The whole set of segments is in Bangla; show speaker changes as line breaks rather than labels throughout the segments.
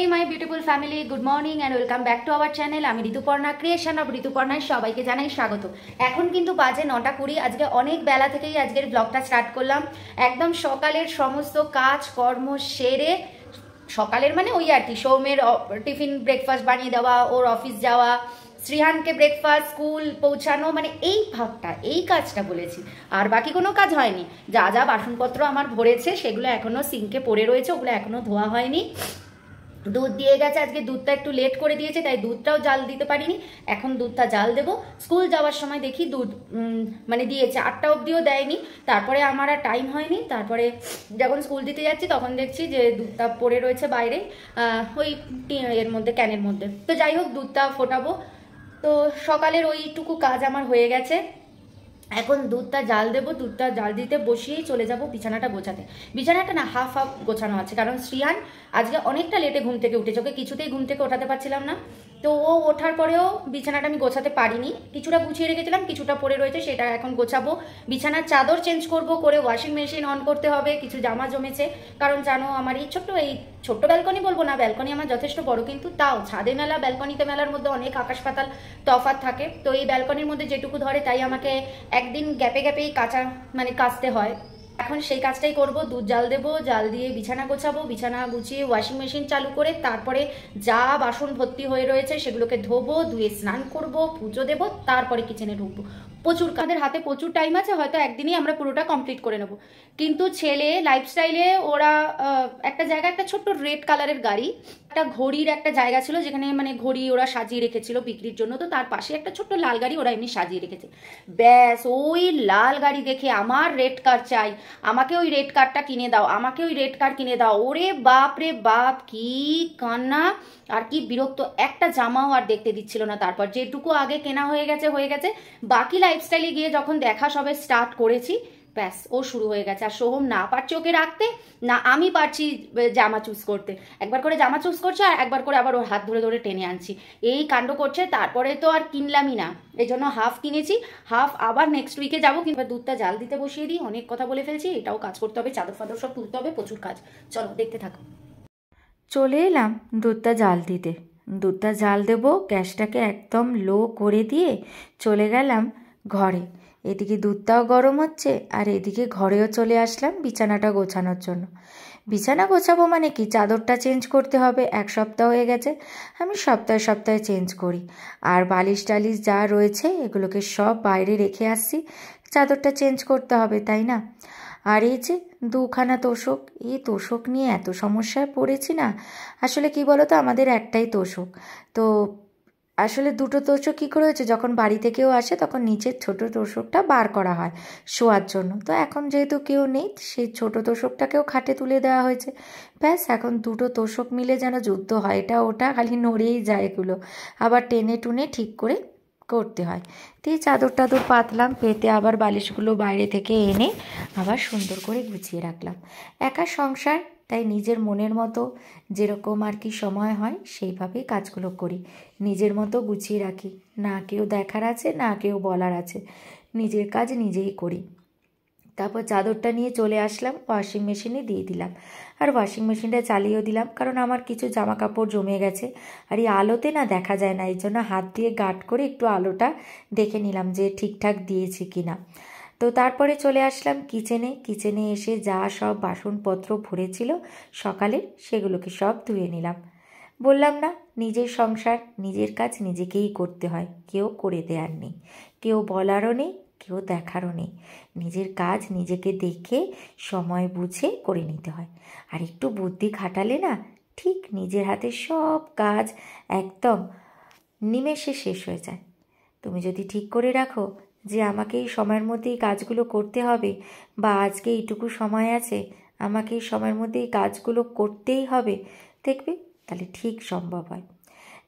Hey my beautiful family, good morning and welcome back to our channel. আমি ঋতুপর্ণা ক্রিয়েশন অফ ঋতুপর্ণায় সবাইকে জানাই স্বাগত। এখন কিন্তু বাজে 9:20। আজকে অনেক বেলা থেকেই আজকের ব্লগটা স্টার্ট করলাম। একদম সকালের সমস্ত কাজ কর্ম সেরে, সকালের মানে ওই আর কি, সৌমের টিফিন ব্রেকফাস্ট বানিয়ে দেওয়া, ওর অফিস যাওয়া, শ্রীহানকে ব্রেকফাস্ট স্কুল পৌঁছানো, মানে এই ভাগটা, এই কাজটা বলেছি। আর বাকি কোনো কাজ হয়নি। যা যা বাসনপত্র আমার ভরেছে সেগুলো এখনও সিঙ্কে পড়ে রয়েছে, ওগুলো এখনও ধোয়া হয়নি। দুধ দিয়ে গেছে, আজকে দুধটা একটু লেট করে দিয়েছে, তাই দুধটাও জাল দিতে পারিনি। এখন দুধটা জাল দেবো। স্কুল যাওয়ার সময় দেখি দুধ মানে দিয়েছে, 8টা অবধিও দেয়নি। তারপরে আমার আর টাইম হয়নি। তারপরে যখন স্কুল দিতে যাচ্ছি তখন দেখছি যে দুধটা পড়ে রয়েছে বাইরে, ওই এর মধ্যে, ক্যানের মধ্যে। তো যাই হোক, দুধটা ফোটাবো। তো সকালের ওইটুকু কাজ আমার হয়ে গেছে। এখন দুধটা জাল দেবো। দুধটা জাল দিতে বসিয়েই চলে যাব বিছানাটা গোছাতে। বিছানাটা না হাফ গোছানো আছে, কারণ শ্রিয়ান আজকে অনেকটা লেটে ঘুম থেকে উঠেছে। ওকে কিছুতেই ঘুম থেকে ওঠাতে পারছিলাম না। তো ও ওঠার পরেও বিছানাটা আমি গোছাতে পারিনি। কিছুটা গুছিয়ে রেখেছিলাম, কিছুটা পড়ে রয়েছে, সেটা এখন গোছাবো। বিছানার চাদর চেঞ্জ করব, করে ওয়াশিং মেশিন অন করতে হবে। কিছু জামা জমেছে, কারণ জানো আমার এই ছোট্ট ব্যালকনি বলবো না, ব্যালকনি আমার যথেষ্ট বড়, কিন্তু তাও ছাদে মেলা ব্যালকনিতে মেলার মধ্যে অনেক আকাশ পাতাল তফাৎ থাকে। তো এই ব্যালকনির মধ্যে যেটুকু ধরে তাই আমাকে একদিন গ্যাপে গ্যাপেই কাচতে হয়। এখন সেই কাজটাই করব। দুধ জাল দেবো, জাল দিয়ে বিছানা গোছাবো, বিছানা গুছিয়ে ওয়াশিং মেশিন চালু করে তারপরে যা বাসন ভর্তি হয়ে রয়েছে সেগুলোকে ধোবো, ধুয়ে স্নান করব, পুজো দেবো, তারপরে কিচেনে ঢুকবো। আমাদের হাতে প্রচুর টাইম আছে, হয়তো একদিনই আমরা পুরোটা কমপ্লিট করে নেবো। কিন্তু ছেলে লাইফস্টাইলে ওরা একটা জায়গায় একটা ছোট্ট রেড কালারের গাড়ি, একটা ঘড়ির একটা জায়গা ছিল যেখানে মানে ঘড়ি ওরা সাজিয়ে রেখেছিল বিক্রির জন্য। তো তার পাশে একটা ছোট্ট লাল গাড়ি ওরা এমনি সাজিয়ে রেখেছে। ব্যাস ওই লাল গাড়ি দেখে আমার রেড কার চাই, আমাকে ওই রেড কারটা কিনে দাও, আমাকে ওই রেড কার কিনে দাও। ওরে বাপ রে বাপ, কি কান্না আর কি বিরক্ত! একটা জামাও আর দেখতে দিচ্ছিল না। তারপর যেটুকু আগে কেনা হয়ে গেছে, বাকি লাইফস্টাইলে গিয়ে যখন দেখা সবে স্টার্ট করেছি, ব্যাস ও শুরু হয়ে গেছে। আর সোহম না পারছি ওকে রাখতে, না আমি পারছি জামা চুজ করতে। একবার করে জামা চুজ করছে আর একবার করে আবার ওর হাত ধরে ধরে টেনে আনছি, এই কাণ্ড করছে। তারপরে তো আর কিনলামই না, এই জন্য হাফ কিনেছি, হাফ আবার নেক্সট উইকে যাবো। কিন্তু দুধটা জাল দিতে বসিয়ে দিই। অনেক কথা বলে ফেলছি, এটাও কাজ করতে হবে, চাদর ফাদর সব তুলতে হবে, প্রচুর কাজ। চলো দেখতে থাকো। চলে এলাম দুধটা জাল দিতে। দুধটা জাল দেবো, গ্যাসটাকে একদম লো করে দিয়ে চলে গেলাম ঘরে। এদিকে দুধটাও গরম হচ্ছে আর এদিকে ঘরেও চলে আসলাম বিছানাটা গোছানোর জন্য। বিছানা গোছাবো মানে কি, চাদরটা চেঞ্জ করতে হবে। 1 সপ্তাহ হয়ে গেছে, আমি সপ্তাহে সপ্তাহে চেঞ্জ করি। আর বালিশ টালিশ যা রয়েছে এগুলোকে সব বাইরে রেখে আসছি, চাদরটা চেঞ্জ করতে হবে, তাই না? আর এই যে 2খানা তোশক, এই তোশক নিয়ে এত সমস্যায় পড়েছি না। আসলে কি বলো তো, আমাদের একটাই তোশক। তো আসলে 2টো তোশক কী করে হয়েছে, যখন বাড়িতে কেউ আসে তখন নিচের ছোট তোশকটা বার করা হয় শোয়ার জন্য। তো এখন যেহেতু কেউ নেই, সেই ছোট তোশকটাকেও খাটে তুলে দেওয়া হয়েছে। ব্যাস এখন 2টো তোশক মিলে যেন যুদ্ধ হয়, এটা ওটা খালি নড়েই যায় এগুলো, আবার টেনে টুনে ঠিক করে করতে হয়। তো এই চাদর টাদর পাতলাম, পেতে আবার বালিশগুলো বাইরে থেকে এনে আবার সুন্দর করে গুছিয়ে রাখলাম। একা সংসার, তাই নিজের মনের মতো যেরকম আর কি সময় হয় সেইভাবেই কাজগুলো করি, নিজের মতো গুছিয়ে রাখি। না কেউ দেখার আছে, না কেউ বলার আছে, নিজের কাজ নিজেই করি। তারপর চাদরটা নিয়ে চলে আসলাম, ওয়াশিং মেশিনে দিয়ে দিলাম। আর ওয়াশিং মেশিনটা চালিয়েও দিলাম, কারণ আমার কিছু জামা কাপড় জমে গেছে। আর এই আলোতে না দেখা যায় না, এই জন্য হাত দিয়ে গার্ড করে একটু আলোটা দেখে নিলাম যে ঠিকঠাক দিয়েছি কিনা। তো তারপরে চলে আসলাম কিচেনে এসে যা সব বাসনপত্র ভরেছিল সকালে সেগুলোকে সব ধুয়ে নিলাম। বললাম না, নিজের সংসার নিজের কাজ নিজেকেই করতে হয়, কেউ করে দেওয়ার নেই, কেউ বলারও নেই, কেউ দেখারও নেই। নিজের কাজ নিজেকে দেখে সময় বুঝে করে নিতে হয়। আর একটু বুদ্ধি খাটালে না, ঠিক নিজের হাতে সব কাজ একদম নিমেষে শেষ হয়ে যায়। তুমি যদি ঠিক করে রাখো যে আমাকে এই সময়ের মধ্যে এই কাজগুলো করতে হবে, বা আজকে এইটুকু সময় আছে, আমাকে এই সময়ের মধ্যে এই কাজগুলো করতেই হবে, দেখবে তাহলে ঠিক সম্ভব হয়।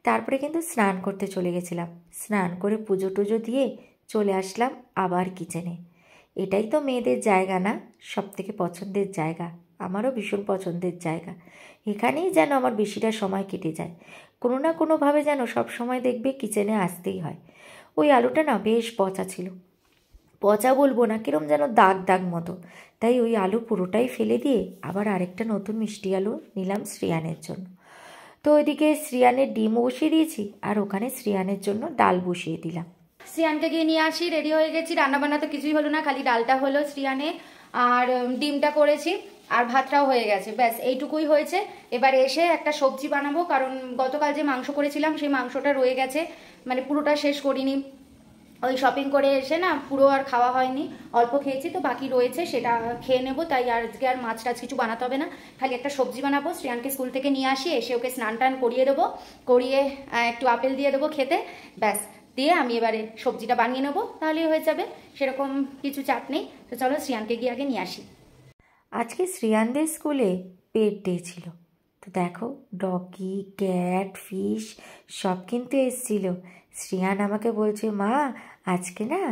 তারপরে কিন্তু স্নান করতে চলে গেছিলাম। স্নান করে পুজো টুজো দিয়ে চলে আসলাম আবার কিচেনে। এটাই তো মেয়েদের জায়গা না, সবথেকে পছন্দের জায়গা, আমারও ভীষণ পছন্দের জায়গা। এখানেই যেন আমার বেশিটা সময় কেটে যায়। কোনো না কোনোভাবে যেন সব সময় দেখবে কিচেনে আসতেই হয়। ওই আলুটা না বেশ পচা ছিল, পচা বলবো না, কিরম যেন দাগ দাগ মতো। তাই ওই আলু পুরোটাই ফেলে দিয়ে আবার আরেকটা নতুন মিষ্টি আলু নিলাম শ্রেয়ানের জন্য।
তো ওইদিকে শ্রিয়ানের ডিম বসিয়ে দিয়েছি, আর ওখানে শ্রিয়ানের জন্য ডাল বসিয়ে দিলাম।
শ্রিয়ানকে গিয়ে নিয়ে আসি, রেডি হয়ে গেছি। রান্নাবান্না তো কিছুই হলো না, খালি ডালটা হলো শ্রিয়ানে, আর ডিমটা করেছি, আর ভাতটাও হয়ে গেছে, ব্যাস এইটুকুই হয়েছে। এবার এসে একটা সবজি বানাবো, কারণ গতকাল যে মাংস করেছিলাম সেই মাংসটা রয়ে গেছে, মানে পুরোটা শেষ করিনি। ওই শপিং করে এসে না পুরো আর খাওয়া হয়নি, অল্প খেয়েছি, তো বাকি রয়েছে সেটা খেয়ে নেবো। তাই আজকে আর মাছ টাছ কিছু বানাতে হবে না, খালি একটা সবজি বানাবো। শ্রিয়ানকে স্কুল থেকে নিয়ে আসি, এসে ওকে স্নান টান করিয়ে দেবো, করিয়ে একটু আপেল দিয়ে দেবো খেতে, ব্যাস দিয়ে আমি এবারে সবজিটা বানিয়ে নেবো, তাহলেই হয়ে যাবে। সেরকম কিছু চাপ নেই। তো চলো শ্রিয়ানকে গিয়ে আগে নিয়ে আসি।
আজকে শ্রিয়ানদের স্কুলে পেট ডে ছিল, তো দেখো ডগি, ক্যাট, ফিশ সব কিন্তু এসছিল। শ্রিয়ান আমাকে বলছে, মা আজকে না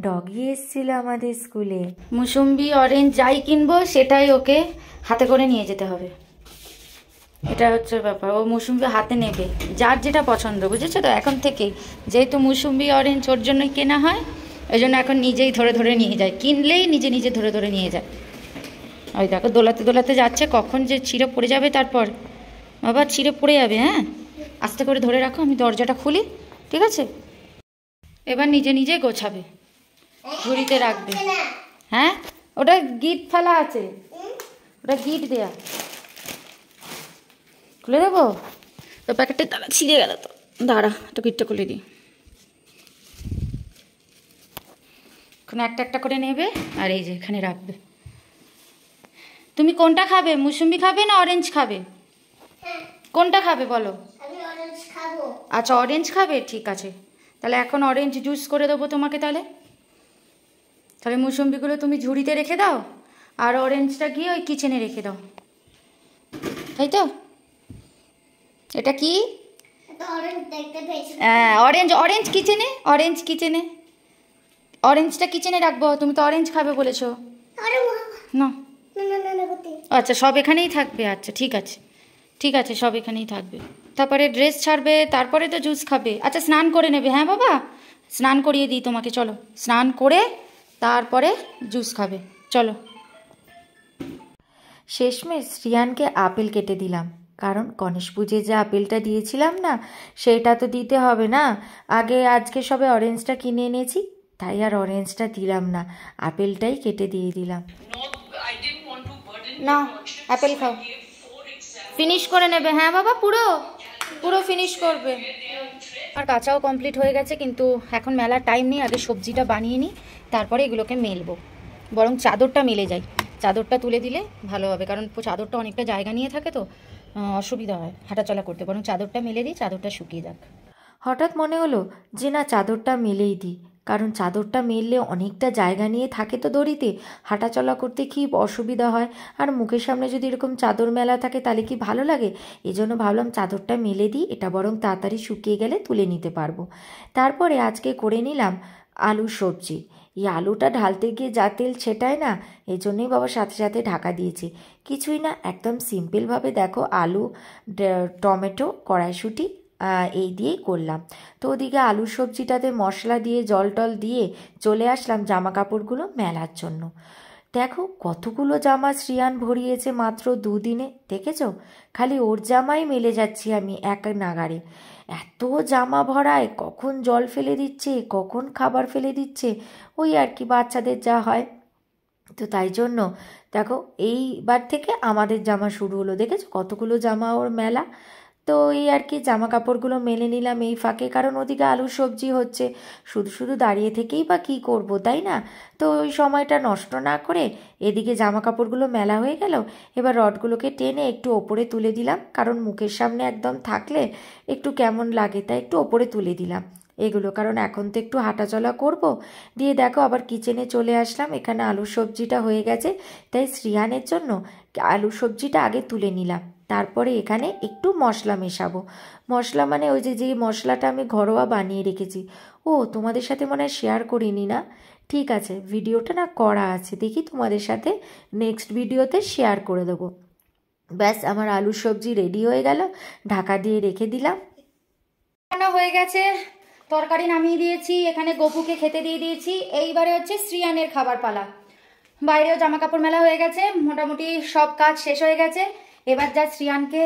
ডগি এসছিল আমাদের স্কুলে।
মুসুম্বি, অরেঞ্জ যাই কিনবো সেটাই ওকে হাতে করে নিয়ে যেতে হবে, এটা হচ্ছে ব্যাপার। ও মুসুম্বি হাতে নেবে, যার যেটা পছন্দ, বুঝেছো তো। এখন থেকেই যেহেতু মুসুম্বি অরেঞ্জ ওর জন্যই কেনা হয়, ওই জন্য এখন নিজেই ধরে ধরে নিয়ে যায়, কিনলেই নিজে নিজে ধরে ধরে নিয়ে যায়। ওই দেখো দোলাতে দোলাতে যাচ্ছে, কখন যে ছিঁড়ে পড়ে যাবে, তারপর বাবা ছিঁড়ে পড়ে যাবে। হ্যাঁ, আস্তে করে ধরে রাখো, আমি দরজাটা খুলি, ঠিক আছে। এবার নিজে নিজে গোছাবে, ঝুড়িতে রাখবে। হ্যাঁ, ওটা গিট ফেলা আছে, ওটা গিট দেয়া, খুলে দেবো। তো প্যাকেটটা তারা ছিঁড়ে গেল, তো দাঁড়া তো গিটটা খুলে দিই। এখন একটা একটা করে নেবে, আর এই যে এখানে রাখবে। তুমি কোনটা খাবে, মুসুম্বি খাবে না অরেঞ্জ খাবে? কোনটা খাবে বলো? আচ্ছা অরেঞ্জ খাবে, ঠিক আছে। তাহলে এখন অরেঞ্জ জুস করে দেবো তোমাকে। তাহলে মুসুম্বিগুলো তুমি ঝুড়িতে রেখে দাও, আর অরেঞ্জটা গিয়ে ওই কিচেনে রেখে দাও, তাই তো? এটা কি? হ্যাঁ, অরেঞ্জ কিচেনে, অরেঞ্জটা কিচেনে রাখবো। তুমি তো অরেঞ্জ খাবে বলেছো না। আচ্ছা সব এখানেই থাকবে, আচ্ছা ঠিক আছে সব এখানেই থাকবে। তারপরে ড্রেস ছাড়বে, তারপরে তো জুস খাবে। আচ্ছা স্নান করে নেবে। হ্যাঁ বাবা, স্নান করিয়ে দিই তোমাকে, চলো স্নান করে তারপরে জুস খাবে, চলো।
শেষমেশ শ্রিয়ানকে আপেল কেটে দিলাম, কারণ গণেশ পুজোয় যে আপেলটা দিয়েছিলাম না, সেটা তো দিতে হবে না। আজকে সবে অরেঞ্জটা কিনে এনেছি, তাই আর অরেঞ্জটা দিলাম না, আপেলটাই কেটে দিয়ে দিলাম।
না, অ্যাপেল খাও, ফিনিশ করে নেবে। হ্যাঁ বাবা, পুরো ফিনিশ করবে। আর কাঁচাও কমপ্লিট হয়ে গেছে, কিন্তু এখন মেলার টাইম নেই, আগে সবজিটা বানিয়ে নিই, তারপরে এগুলোকে মেলবো। বরং চাদরটা মেলে যাই, চাদরটা তুলে দিলে ভালো হবে, কারণ চাদরটা অনেকটা জায়গা নিয়ে থাকে, তো অসুবিধা হয় হাঁটাচলা করতে। বরং চাদরটা মেলে দিই, চাদরটা শুকিয়ে যাক।
হঠাৎ মনে হলো যে না, চাদরটা মেলেই দিই, কারণ চাদরটা মেললে অনেকটা জায়গা নিয়ে থাকে, তো দড়িতে হাঁটাচলা করতে কি অসুবিধা হয়। আর মুখের সামনে যদি এরকম চাদর মেলা থাকে তাহলে কি ভালো লাগে। এই জন্য ভাবলাম চাদরটা মেলে দিই, এটা বরং তাড়াতাড়ি শুকিয়ে গেলে তুলে নিতে পারবো। তারপরে আজকে করে নিলাম আলু সবজি। এই আলুটা ঢালতে গিয়ে যা তেল ছেটায় না, এই জন্যই বাবা সাথে সাথে ঢাকা দিয়েছি। কিছুই না, একদম সিম্পলভাবে দেখো আলু, টমেটো, কড়াইশুঁটি এই দিয়েই করলাম। তো ওদিকে আলু সবজিটাতে মশলা দিয়ে জল টল দিয়ে চলে আসলাম জামা কাপড়গুলো মেলার জন্য। দেখো কতগুলো জামা শ্রিয়ান ভরিয়েছে মাত্র 2 দিনে, দেখেছো? খালি ওর জামাই মেলে যাচ্ছি আমি এক নাগাড়ে। এত জামা ভরায়, কখন জল ফেলে দিচ্ছে, কখন খাবার ফেলে দিচ্ছে, ওই আর কি বাচ্চাদের যা হয়। তো তাই জন্য দেখো এইবার থেকে আমাদের জামা শুরু হলো, দেখেছো কতগুলো জামা ওর মেলা। তো এই আর কি জামা কাপড়গুলো মেলে নিলাম এই ফাঁকে, কারণ ওদিকে আলু সবজি হচ্ছে, শুধু শুধু দাঁড়িয়ে থেকেই বা কী করব, তাই না? তো ওই সময়টা নষ্ট না করে এদিকে জামা কাপড়গুলো মেলা হয়ে গেল। এবার রডগুলোকে টেনে একটু ওপরে তুলে দিলাম, কারণ মুখের সামনে একদম থাকলে একটু কেমন লাগে, তাই একটু ওপরে তুলে দিলাম এগুলো, কারণ এখন তো একটু হাঁটাচলা করব। দিয়ে দেখো আবার কিচেনে চলে আসলাম, এখানে আলু সবজিটা হয়ে গেছে, তাই শ্রিয়ানের জন্য আলু সবজিটা আগে তুলে নিলাম। তারপরে এখানে একটু মশলা মেশাবো। মশলা মানে ওই যে মশলাটা আমি ঘরোয়া বানিয়ে রেখেছি। ও তোমাদের সাথে মনে হয় শেয়ার করিনি না, ঠিক আছে, ভিডিওটা না করা আছে, দেখি তোমাদের সাথে নেক্সট ভিডিওতে শেয়ার করে দেবো। ব্যাস আমার আলু সবজি রেডি হয়ে গেল, ঢাকা দিয়ে রেখে দিলাম।
রান্না হয়ে গেছে, তরকারি নামিয়ে দিয়েছি, এখানে গপুকে খেতে দিয়ে দিয়েছি। এইবারে হচ্ছে শ্রিয়ানের খাবার পালা। বাইরেও জামা কাপড় মেলা হয়ে গেছে, মোটামুটি সব কাজ শেষ হয়ে গেছে। এবার যা শ্রিয়ানকে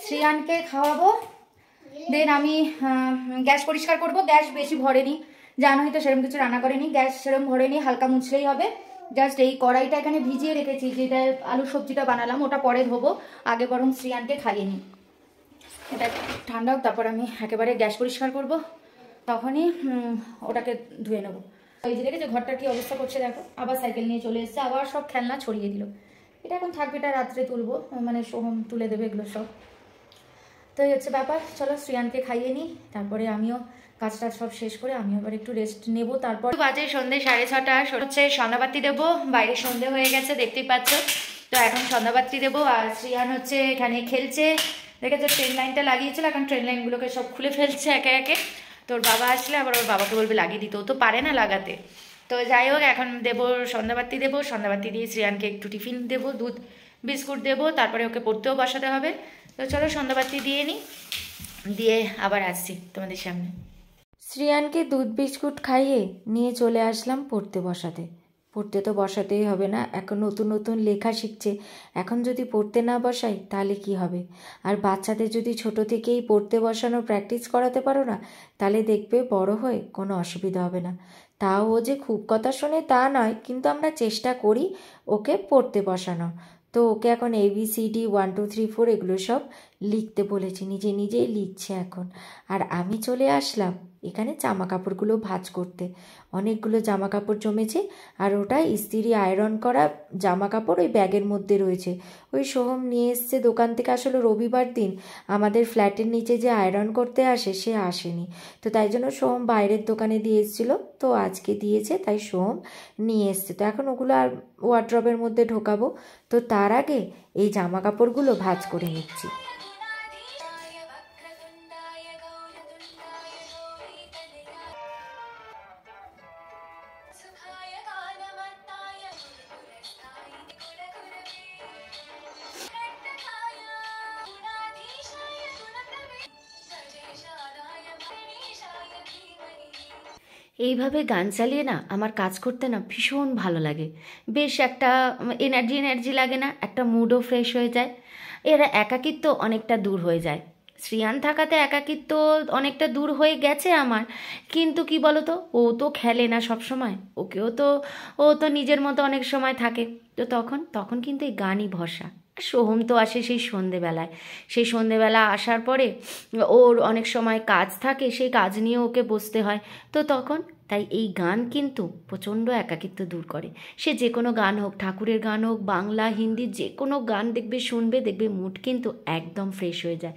শ্রেয়ানকে খাওয়াবো, দেন আমি গ্যাস পরিষ্কার করব। গ্যাস বেশি ভরেনি, জানোই তো সেরকম কিছু রান্না করেনি, গ্যাস সেরকম ভরেনি, হালকা মুছলেই হবে। জাস্ট এই কড়াইটা এখানে ভিজিয়ে রেখেছি, যেটা আলু সবজিটা বানালাম ওটা পরে ধোবো, আগে বরং শ্রেয়ানকে খাইয়ে নিই। এটা ঠান্ডা হোক, তারপর আমি একেবারে গ্যাস পরিষ্কার করব, তখনই ওটাকে ধুয়ে নেবো। ওই যে দেখেছো ঘরটার কি অবস্থা করছে দেখো, আবার সাইকেল নিয়ে চলে এসছে, আবার সব খেলনা ছড়িয়ে দিল। এটা এখন থাকবে, এটা রাত্রে তুলবো, মানে সোহম তুলে দেবে এগুলো সব। তো এই হচ্ছে ব্যাপার। চলো শ্রেয়ানকে খাইয়ে নিই, তারপরে আমিও কাজটা সব শেষ করে আমি আবার একটু রেস্ট নেব। তারপর বাজে সন্ধ্যে 6:30, হচ্ছে সন্ধ্যাবাতি দেবো, বাইরে সন্ধ্যে হয়ে গেছে দেখতেই পাচ্ছ। তো এখন সন্ধ্যাবাতি দেবো, আর শ্রেয়ান হচ্ছে এখানে খেলছে। দেখেছো ট্রেন লাইনটা লাগিয়েছিল, এখন ট্রেন লাইনগুলোকে সব খুলে ফেলছে একে একে। তোর বাবা আসলে আবার ওর বাবাকে বলবে লাগিয়ে দিতে, ও তো পারে না লাগাতে। তো যাই হোক, এখন দেবো সন্ধ্যাবাতি দেবো, সন্ধ্যাবাতি দিয়ে শ্রেয়ানকে একটু টিফিন দেবো, দুধ বিস্কুট দেবো, তারপরে ওকে পড়তেও বসাতে হবে। তো চলো সন্ধ্যাবাতি দিয়ে নিই, দিয়ে আবার আসছি তোমাদের সামনে।
শ্রেয়ানকে দুধ বিস্কুট খাইয়ে নিয়ে চলে আসলাম পড়তে বসাতে। পড়তে তো বসাতেই হবে না, এখন নতুন নতুন লেখা শিখছে, এখন যদি পড়তে না বসাই তাহলে কি হবে? আর বাচ্চাদের যদি ছোট থেকেই পড়তে বসানোর প্র্যাকটিস করাতে পারো না, তাহলে দেখবে বড় হয়ে কোনো অসুবিধা হবে না। তাও ও যে খুব কথা শোনে তা নয়, কিন্তু আমরা চেষ্টা করি ওকে পড়তে বসানো। তো ওকে এখন ABCD 1 2 3 4 এগুলো সব লিখতে বলেছি, নিজে নিজেই লিখছে এখন। আর আমি চলে আসলাম এখানে জামা কাপড়গুলো ভাঁজ করতে। অনেকগুলো জামা কাপড় জমেছে, আর ওটা ইস্ত্রি আয়রন করা জামা কাপড় ওই ব্যাগের মধ্যে রয়েছে। ওই সোহম নিয়ে এসছে দোকান থেকে, আসলে রবিবার দিন আমাদের ফ্ল্যাটের নিচে যে আয়রন করতে আসে সে আসেনি, তো তাই জন্য সোহম বাইরের দোকানে দিয়ে এসেছিলো, তো আজকে দিয়েছে তাই সোহম নিয়ে এসছে। তো এখন ওগুলো আর ওয়ার্ড্রবের মধ্যে ঢোকাবো, তো তার আগে এই জামা কাপড়গুলো ভাঁজ করে নিচ্ছি।
এইভাবে গান চালিয়ে না আমার কাজ করতে না ভীষণ ভালো লাগে, বেশ একটা এনার্জি লাগে না, একটা মুডও ফ্রেশ হয়ে যায়। এরা একাকিত্ব অনেকটা দূর হয়ে যায়। শ্রেয়ান থাকাতে একাকিত্ব অনেকটা দূর হয়ে গেছে আমার, কিন্তু কি বলো তো, ও তো খেলে না সব সময়, ও তো নিজের মতো অনেক সময় থাকে। তো তখন কিন্তু এই গানই ভরসা। সোহম তো আসে সেই সন্ধেবেলা আসার পরে ওর অনেক সময় কাজ থাকে, সেই কাজ নিয়ে ওকে বসতে হয়। তো তাই এই গান কিন্তু প্রচণ্ড একাকিত্ব দূর করে। সে যে কোনো গান হোক, ঠাকুরের গান হোক, বাংলা হিন্দি যে কোনো গান দেখবে মুড কিন্তু একদম ফ্রেশ হয়ে যায়।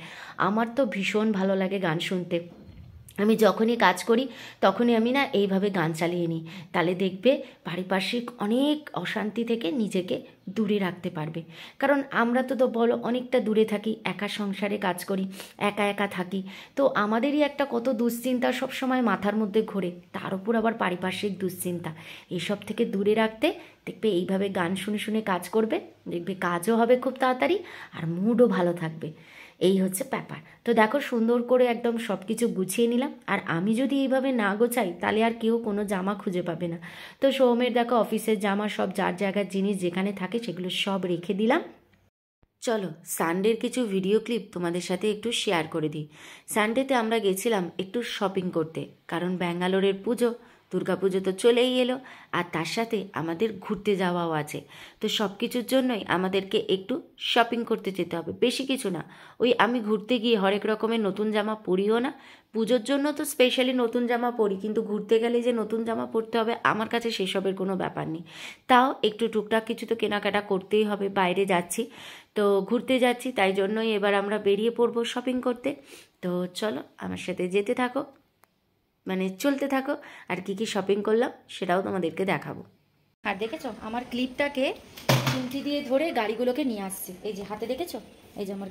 আমার তো ভীষণ ভালো লাগে গান শুনতে। আমি যখনই কাজ করি তখনই আমি না এইভাবে গান চালিয়ে নিই, তাহলে দেখবে পারিপার্শ্বিক অনেক অশান্তি থেকে নিজেকে দূরে রাখতে পারবে। কারণ আমরা তো বলো অনেকটা দূরে থাকি, একা সংসারে কাজ করি, একা একা থাকি, তো আমাদেরই একটা কত দুশ্চিন্তা সব সময় মাথার মধ্যে ঘোরে, তার উপর আবার পারিপার্শ্বিক দুশ্চিন্তা। এইসব থেকে দূরে রাখতে দেখবে এইভাবে গান শুনে শুনে কাজ করবে, দেখবে কাজও হবে খুব তাড়াতাড়ি, আর মুডও ভালো থাকবে। এই হচ্ছে ব্যাপার। তো দেখো সুন্দর করে একদম সব কিছু গুছিয়ে নিলাম, আর আমি যদি এইভাবে না গোছাই তাহলে আর কেউ কোনো জামা খুঁজে পাবে না। তো সৌমের দেখো অফিসের জামা সব যার জায়গার জিনিস যেখানে থাকে সেগুলো সব রেখে দিলাম। চলো সানডের কিছু ভিডিও ক্লিপ তোমাদের সাথে একটু শেয়ার করে দিই। সানডেতে আমরা গেছিলাম একটু শপিং করতে, কারণ ব্যাঙ্গালোরের দুর্গাপুজো তো চলেই এলো, আর তার সাথে আমাদের ঘুরতে যাওয়াও আছে। তো সব কিছুর জন্যই আমাদেরকে একটু শপিং করতে যেতে হবে, বেশি কিছু না। ওই আমি ঘুরতে গিয়ে হরেক রকমের নতুন জামা পরিও না, পুজোর জন্য তো স্পেশালি নতুন জামা পরি, কিন্তু ঘুরতে গেলে যে নতুন জামা পরতে হবে আমার কাছে সেসবের কোনো ব্যাপার নেই। তাও একটু টুকটাক কিছু তো কেনাকাটা করতেই হবে, বাইরে যাচ্ছি তো ঘুরতে যাচ্ছি, তাই জন্যই এবার আমরা বেরিয়ে পড়বো শপিং করতে। তো চলো আমার সাথে যেতে থাকো, মানে চলতে থাকো, আর কি কি শপিং করলাম সেটাও তোমাদেরকে দেখাবো। আর দেখেছো আমার ক্লিপটাকে চিমটি দিয়ে ধরে গাড়িগুলোকে নিয়ে আসছে, এই যে হাতে দেখেছো, এই যে আমার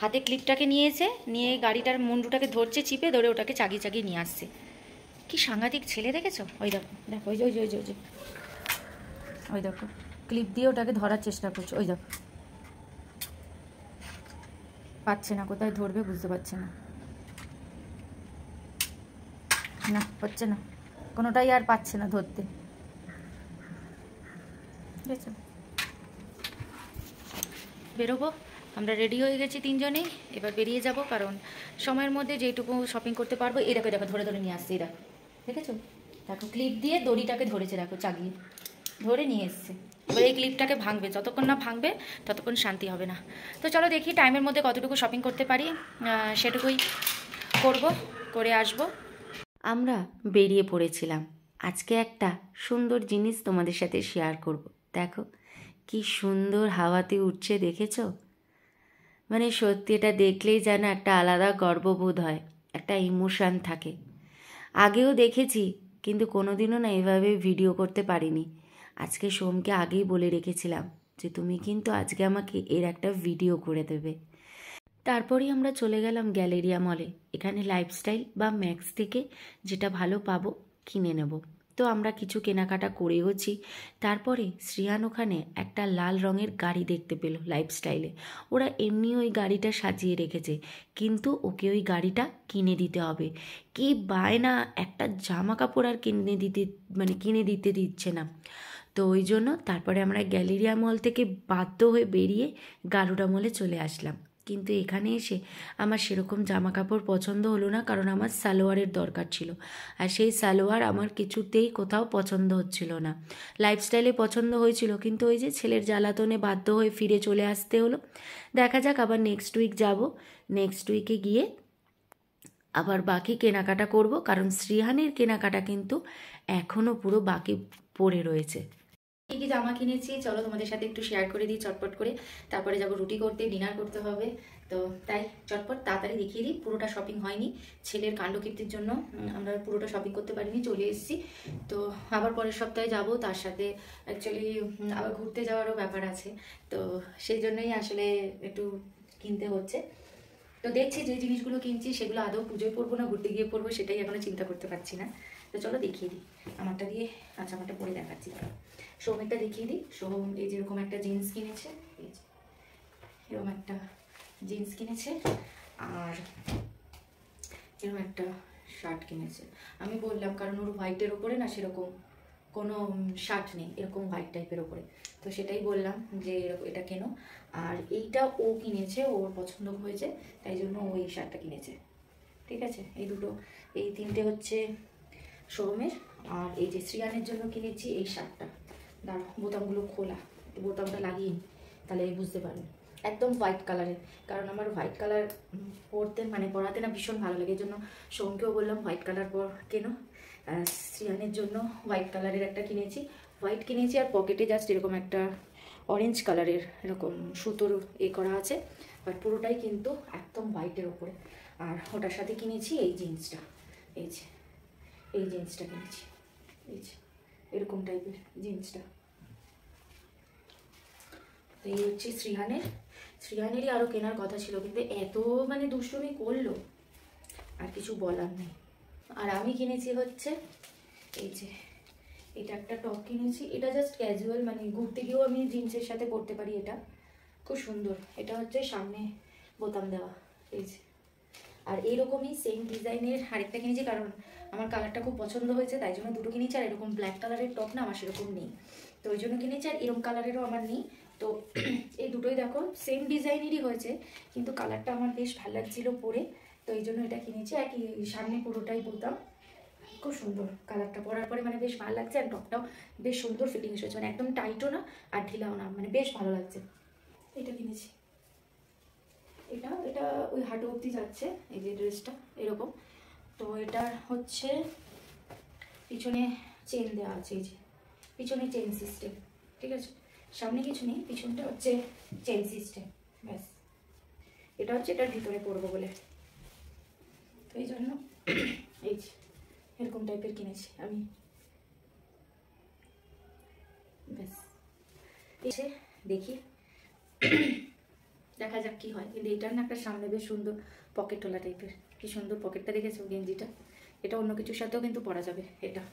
হাতে ক্লিপটাকে নিয়ে গাড়িটার মুন্ডুটাকে ধরছে, চিপে ধরে ওটাকে চাগিয়ে নিয়ে আসছে। কি সাংঘাতিক ছেলে দেখেছো, ওই দেখো ওই যে ওই দেখো ক্লিপ দিয়ে ওটাকে ধরার চেষ্টা করছো, ওই দেখো পাচ্ছে না, কোথায় ধরবে বুঝতে পারছে না, হচ্ছে না, কোনোটাই আর পাচ্ছে না ধরতে। ঠিক আছে বেরোবো, আমরা রেডি হয়ে গেছি তিনজনেই, এবার বেরিয়ে যাব, কারণ সময়ের মধ্যে যেটুকু শপিং করতে পারবো। এই দেখো দেখো ধরে ধরে নিয়ে আসছি, দেখো দেখেছো, দেখো ক্লিপ দিয়ে দড়িটাকে ধরেছে, দেখো চাগিয়ে ধরে নিয়ে এসছে। এবার এই ক্লিপটাকে ভাঙবে, যতক্ষণ না ভাঙবে ততক্ষণ শান্তি হবে না। তো চলো দেখি টাইমের মধ্যে কতটুকু শপিং করতে পারি, সেটুকুই করব, করে আসব।
আমরা বেরিয়ে পড়েছিলাম। আজকে একটা সুন্দর জিনিস তোমাদের সাথে শেয়ার করব। দেখো কি সুন্দর হাওয়াতে উঠছে, দেখেছো? মানে সত্যি এটা দেখলেই যেন একটা আলাদা গর্ববোধ হয়, একটা ইমোশান থাকে। আগেও দেখেছি, কিন্তু কোনোদিনও না এভাবে ভিডিও করতে পারিনি। আজকে সোমকে আগেই বলে রেখেছিলাম যে তুমি কিন্তু আজকে আমাকে এর একটা ভিডিও করে দেবে। তারপরেই আমরা চলে গেলাম গ্যালেরিয়া মলে। এখানে লাইফস্টাইল বা ম্যাক্স থেকে যেটা ভালো পাবো কিনে নেব। তো আমরা কিছু কেনাকাটা করেওছি। তারপরে শ্রিয়ান ওখানে একটা লাল রঙের গাড়ি দেখতে পেল লাইফস্টাইলে। ওরা এমনি ওই গাড়িটা সাজিয়ে রেখেছে, কিন্তু ওকে ওই গাড়িটা কিনে দিতে হবে। কি বায়না, একটা জামা কাপড় আর কিনে দিতে দিচ্ছে না। তো ওই জন্য তারপরে আমরা গ্যালেরিয়া মল থেকে বাধ্য হয়ে বেরিয়ে গারুডা মলে চলে আসলাম। কিন্তু এখানে এসে আমার সেরকম জামা কাপড় পছন্দ হলো না, কারণ আমার সালোয়ারের দরকার ছিল, আর সেই সালোয়ার আমার কিছুতেই কোথাও পছন্দ হচ্ছিল না। লাইফস্টাইলে পছন্দ হয়েছিল, কিন্তু ওই যে ছেলের জ্বালাতনে বাধ্য হয়ে ফিরে চলে আসতে হলো। দেখা যাক, আবার নেক্সট উইক যাব। নেক্সট উইকে গিয়ে আবার বাকি কেনাকাটা করব, কারণ শ্রীহানের কেনাকাটা কিন্তু এখনও পুরো বাকি পড়ে রয়েছে।
কী কী জামা কিনেছি চলো তোমাদের সাথে একটু শেয়ার করে দিই চটপট করে। তারপরে যাব রুটি করতে, ডিনার করতে হবে। তো তাই চটপট তাড়াতাড়ি দেখিয়ে দিই। পুরোটা শপিং হয়নি, ছেলের কাণ্ডকীর্তির জন্য আমরা পুরোটা শপিং করতে পারিনি, চলে এসেছি। তো আবার পরের সপ্তাহে যাব, তার সাথে অ্যাকচুয়ালি আবার ঘুরতে যাওয়ারও ব্যাপার আছে। তো সেই জন্যই আসলে একটু কিনতে হচ্ছে। তো দেখছি যে জিনিসগুলো কিনছি সেগুলো আদৌ পুজোয় পরবো না ঘুরতে গিয়ে পরবো, সেটাই এখনো চিন্তা করতে পারছি না। তো চলো দেখিয়ে দিই আমারটা দিয়ে। আচ্ছা, আমারটা পরে দেখাচ্ছি। সৌমিকটা দেখিয়ে দিই। সোম এই যেরকম একটা জিন্স কিনেছে, এরকম একটা জিন্স কিনেছে, আর এরকম একটা শার্ট কিনেছে। আমি বললাম, কারণ ওর হোয়াইটের ওপরে না সেরকম কোনো শার্ট নেই, এরকম হোয়াইট টাইপের ওপরে। তো সেটাই বললাম যে এটা কেন। আর এইটা ও কিনেছে, ওর পছন্দ হয়েছে, তাই জন্য ও এই শার্টটা কিনেছে। ঠিক আছে, এই দুটো, এই তিনটে হচ্ছে সৌমের। আর এই যে শ্রিয়ানের জন্য কিনেছি এই শার্টটা। দাঁড়ো, বোতামগুলো খোলা, বোতামটা লাগিয়ে নি, তাহলে বুঝতে পারবেন। একদম হোয়াইট কালারের, কারণ আমার হোয়াইট কালার পরাতে না ভীষণ ভালো লাগে, এই জন্য সোমকেও বললাম হোয়াইট কালার পর কেন। শ্রিয়ানের জন্য হোয়াইট কালারের একটা কিনেছি, হোয়াইট কিনেছি। আর পকেটে জাস্ট এরকম একটা অরেঞ্জ কালারের এরকম সুতোর করা আছে, বাট পুরোটাই কিন্তু একদম হোয়াইটের ওপরে। আর ওটার সাথে কিনেছি এই জিন্সটা, এই যে এই জিন্সটা কিনেছি, এই যে এরকম টাইপের জিন্সটা। তো এই হচ্ছে শ্রীহানেরই আরও কেনার কথা ছিল, কিন্তু এত দুষ্টুমি করলো, আর কিছু বলার নেই। আর আমি কিনেছি হচ্ছে এই যে এটা একটা টপ কিনেছি, এটা জাস্ট ক্যাজুয়াল, ঘুরতে গিয়েও আমি জিন্সের সাথে পরতে পারি। এটা খুব সুন্দর, এটা হচ্ছে সামনে বোতাম দেওয়া, এই যে। আর এইরকমই সেম ডিজাইনের আরেকটা কিনেছি, কারণ আমার কালারটা খুব পছন্দ হয়েছে, তাই জন্য দুটো কিনেছি। আর এরকম ব্ল্যাক কালারের টপ না আমার সেরকম নেই, তো ওই জন্য কিনেছি। আর এরকম কালারেরও আমার নেই। তো এই দুটোই দেখো সেম ডিজাইনেরই হয়েছে, কিন্তু কালারটা আমার বেশ ভালো লাগছিলো পরে, তো এই জন্য এটা কিনেছি। আর কি সামনে পুরোটাই বোতাম, খুব সুন্দর কালারটা পরার পরে বেশ ভালো লাগছে। আর টপটাও বেশ সুন্দর ফিটিংস হয়েছে, একদম টাইটও না আর ঢিলাও না, বেশ ভালো লাগছে। এটা কিনেছি, এটা এটা ওই হাঁটু অবধি যাচ্ছে, এই যে ড্রেসটা এরকম। তো এটা হচ্ছে পিছনে চেন দেওয়া আছে, এই যে পিছনে চেন সিস্টেম, ঠিক আছে। সামনে কিছু নেই, পিছনটা হচ্ছে চেন সিস্টেম, ব্যাস। এটা হচ্ছে এটার ভিতরে পরবো বলে, তো এই জন্য এই যে এরকম টাইপের কিনেছি আমি, ব্যাস। এসে দেখি দেখা যাক কি হয়। কিন্তু এটার না একটা সামনে বেশ সুন্দর পকেট তোলা টাইপের, কি সুন্দর পকেটটা দেখেছো গেঞ্জিটা, এটা অন্য কিছুর সাথেও কিন্তু পরা যাবে এটা।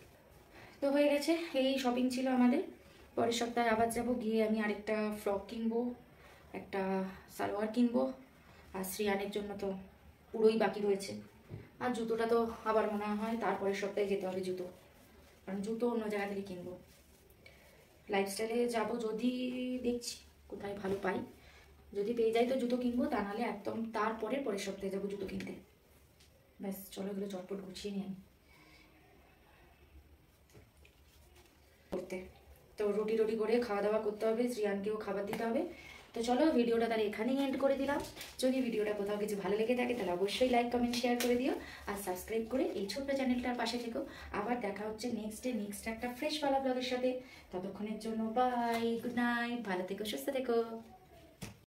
তো হয়ে গেছে, এই শপিং ছিল আমাদের। পরের সপ্তাহে আবার যাব, গিয়ে আমি আরেকটা ফ্রক কিনবো, একটা সালোয়ার কিনবো। আর শ্রিয়ানের জন্য তো পুরোই বাকি রয়েছে। আর জুতোটা তো আবার মনে হয় তারপরের সপ্তাহে যেতে হবে জুতো, কারণ জুতো অন্য জায়গা থেকে কিনবো। লাইফস্টাইলে যাব, যদি দেখছি কোথায় ভালো পাই যদি পেয়ে যাই তো জুতো কিনবো, তা নাহলে একদম পরের সপ্তাহে যাবো জুতো কিনতে। ব্যাস চলো এগুলো চটপট গুছিয়ে নিই আমি করতে। তো রুটি করে খাওয়া দাওয়া করতে হবে, শ্রিয়ানকেও খাবার দিতে হবে। তো চলো ভিডিওটা তাহলে এখানেই এন্ড করে দিলাম। যদি ভিডিওটা কোথাও কিছু ভালো লেগে থাকে তাহলে অবশ্যই লাইক কমেন্ট শেয়ার করে দিও, আর সাবস্ক্রাইব করে এই ছোট্ট চ্যানেলটার পাশে থেকো। আবার দেখা হচ্ছে নেক্সট একটা ফ্রেশ ওয়ালা ব্লগের সাথে। ততক্ষণের জন্য বাই, গুড নাইট, ভালো থেকো, সুস্থ থেকো।